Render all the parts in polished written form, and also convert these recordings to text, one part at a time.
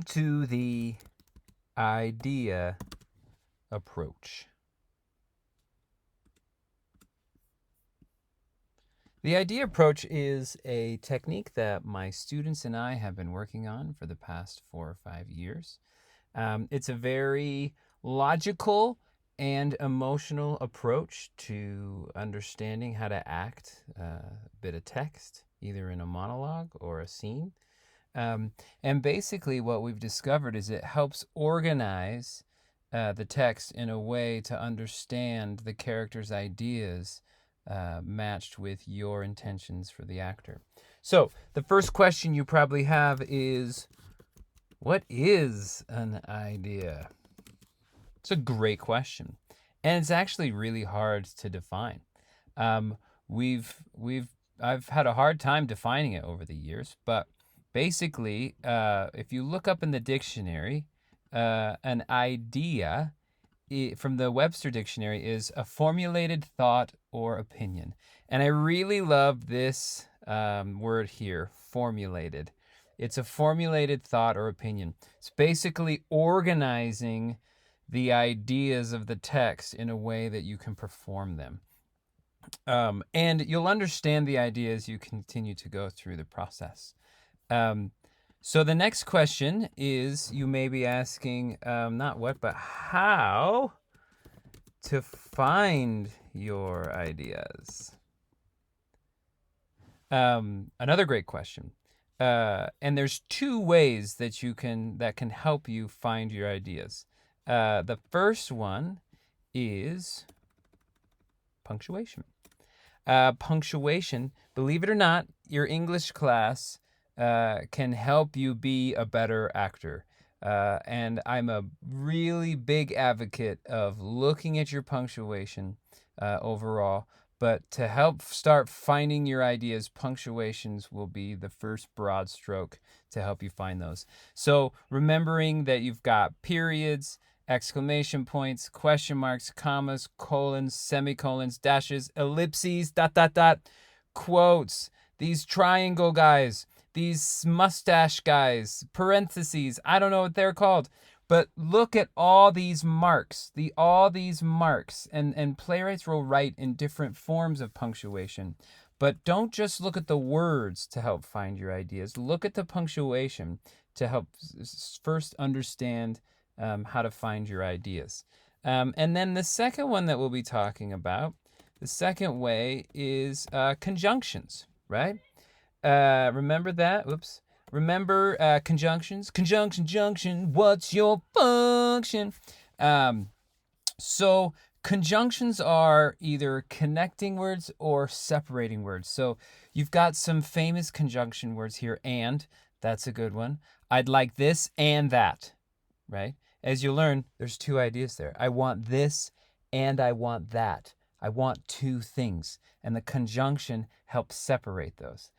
To the idea approach. The idea approach is a technique that my students and I have been working on for the past 4 or 5 years. It's a very logical and emotional approach to understanding how to act a bit of text, either in a monologue or a scene. And basically, what we've discovered is it helps organize the text in a way to understand the character's ideas matched with your intentions for the actor. So, the first question you probably have is, what is an idea? It's a great question, and it's actually really hard to define. Um, we've I've had a hard time defining it over the years, but basically, if you look up in the dictionary, an idea from the Webster Dictionary is a formulated thought or opinion, and I really love this word here, formulated. It's a formulated thought or opinion. It's basically organizing the ideas of the text in a way that you can perform them. And you'll understand the idea as you continue to go through the process. So the next question is, you may be asking, not what, but how to find your ideas. Another great question. And there's two ways that can help you find your ideas. The first one is punctuation. Punctuation, believe it or not, your English class can help you be a better actor. And I'm a really big advocate of looking at your punctuation overall. But to help start finding your ideas, punctuations will be the first broad stroke to help you find those. So remembering that you've got periods, exclamation points, question marks, commas, colons, semicolons, dashes, ellipses, dot, dot, dot, quotes, these triangle guys, these mustache guys, parentheses, I don't know what they're called. But look at all these marks, and playwrights will write in different forms of punctuation. But don't just look at the words to help find your ideas. Look at the punctuation to help first understand how to find your ideas. And then the second one that we'll be talking about, the second way is conjunctions, right? Remember that? Oops. Remember conjunctions? Conjunction, junction, what's your function? So conjunctions are either connecting words or separating words. So you've got some famous conjunction words here, and that's a good one. I'd like this and that, right? As you learn, there's two ideas there. I want this and I want that. I want two things. And the conjunction helps separate those.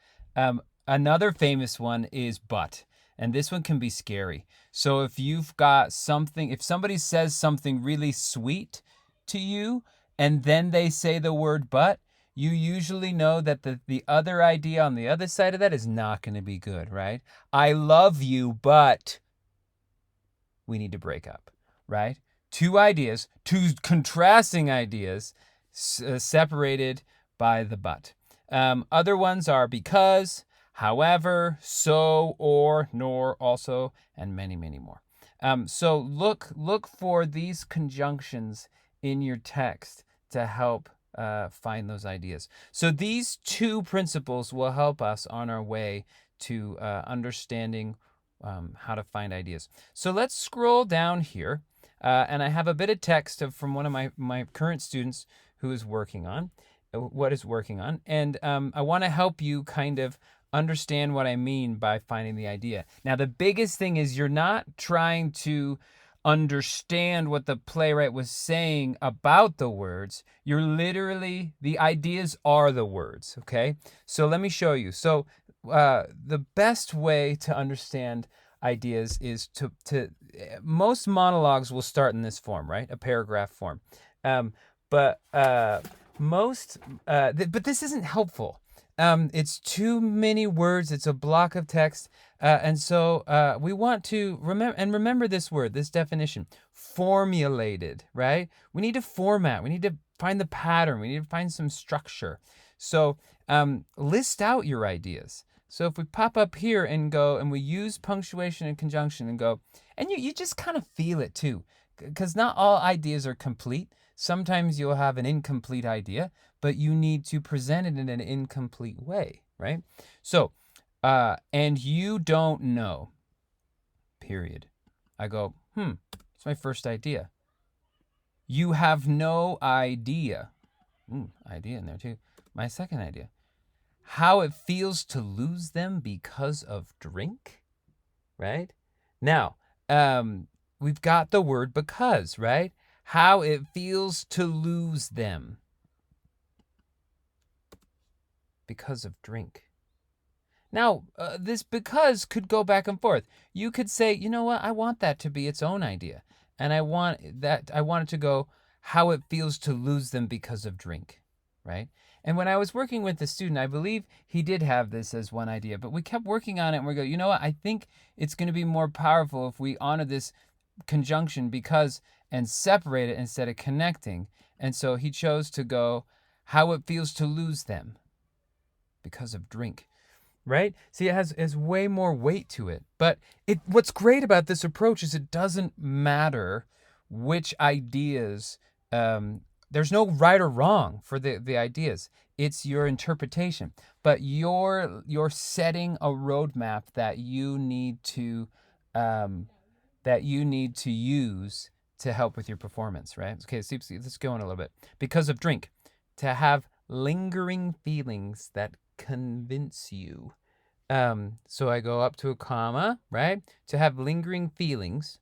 Another famous one is but. And this one can be scary. So if you've got something, if somebody says something really sweet to you and then they say the word but, you usually know that the other idea on the other side of that is not going to be good, right? I love you, but we need to break up, right? Two ideas, two contrasting ideas, separated by the but. Other ones are because, however, so, or, nor, also, and many, many more. So look for these conjunctions in your text to help find those ideas. So these two principles will help us on our way to understanding how to find ideas. So let's scroll down here, and I have a bit of text from one of my current students who is working on what is working on, and I want to help you kind of understand what I mean by finding the idea. Now, the biggest thing is you're not trying to understand what the playwright was saying about the words. You're literally, the ideas are the words, okay? So let me show you. So the best way to understand ideas is to most monologues will start in this form, right? A paragraph form. But this isn't helpful. It's too many words. It's a block of text. And so we want to remember this word, this definition, formulated, right? We need to format. We need to find the pattern. We need to find some structure. So list out your ideas. So if we pop up here and go and we use punctuation and conjunction and go, and you just kind of feel it too, because not all ideas are complete. Sometimes you'll have an incomplete idea, but you need to present it in an incomplete way, right? So, and you don't know, period. I go, it's my first idea. You have no idea. Idea in there too. My second idea. How it feels to lose them because of drink, right? Now, we've got the word because, right? How it feels to lose them because of drink. Now, this because could go back and forth. You could say, you know what, I want that to be its own idea. And I want it to go, how it feels to lose them because of drink, right? And when I was working with the student, I believe he did have this as one idea, but we kept working on it and we go, you know what, I think it's going to be more powerful if we honor this conjunction because and separate it instead of connecting. And so he chose to go, how it feels to lose them because of drink, right? See, it has way more weight to it. But what's great about this approach is it doesn't matter which ideas, there's no right or wrong for the ideas. It's your interpretation. But you're setting a roadmap that you need to use to help with your performance, right? Okay, let's go on a little bit. Because of drink, to have lingering feelings that convince you. So I go up to a comma, right? To have lingering feelings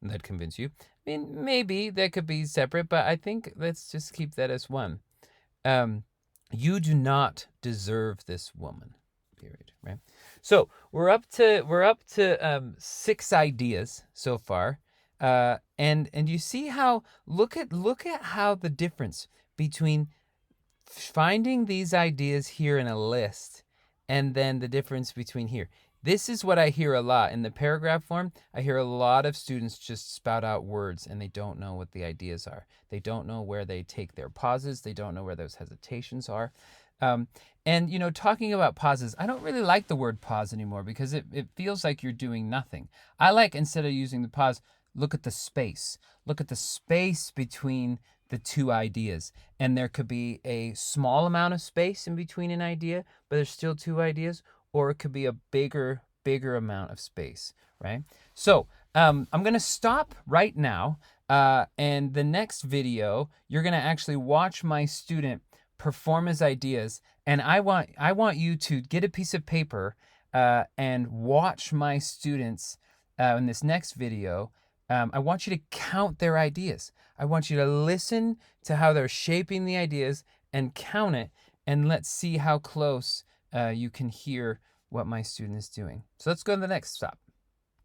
that convince you. I mean, maybe that could be separate, but I think let's just keep that as one. You do not deserve this woman. Period. Right. So we're up to 6 ideas so far, and you see how look at how the difference between finding these ideas here in a list and then the difference between here. This is what I hear a lot in the paragraph form. I hear a lot of students just spout out words and they don't know what the ideas are. They don't know where they take their pauses. They don't know where those hesitations are. And, talking about pauses, I don't really like the word pause anymore because it feels like you're doing nothing. I like, instead of using the pause, look at the space. Look at the space between the two ideas. And there could be a small amount of space in between an idea, but there's still 2 ideas, or it could be a bigger amount of space, right? So I'm going to stop right now. And the next video, you're going to actually watch my student perform his ideas. And I want you to get a piece of paper and watch my students in this next video. I want you to count their ideas. I want you to listen to how they're shaping the ideas and count it. And let's see how close you can hear what my student is doing. So let's go to the next stop.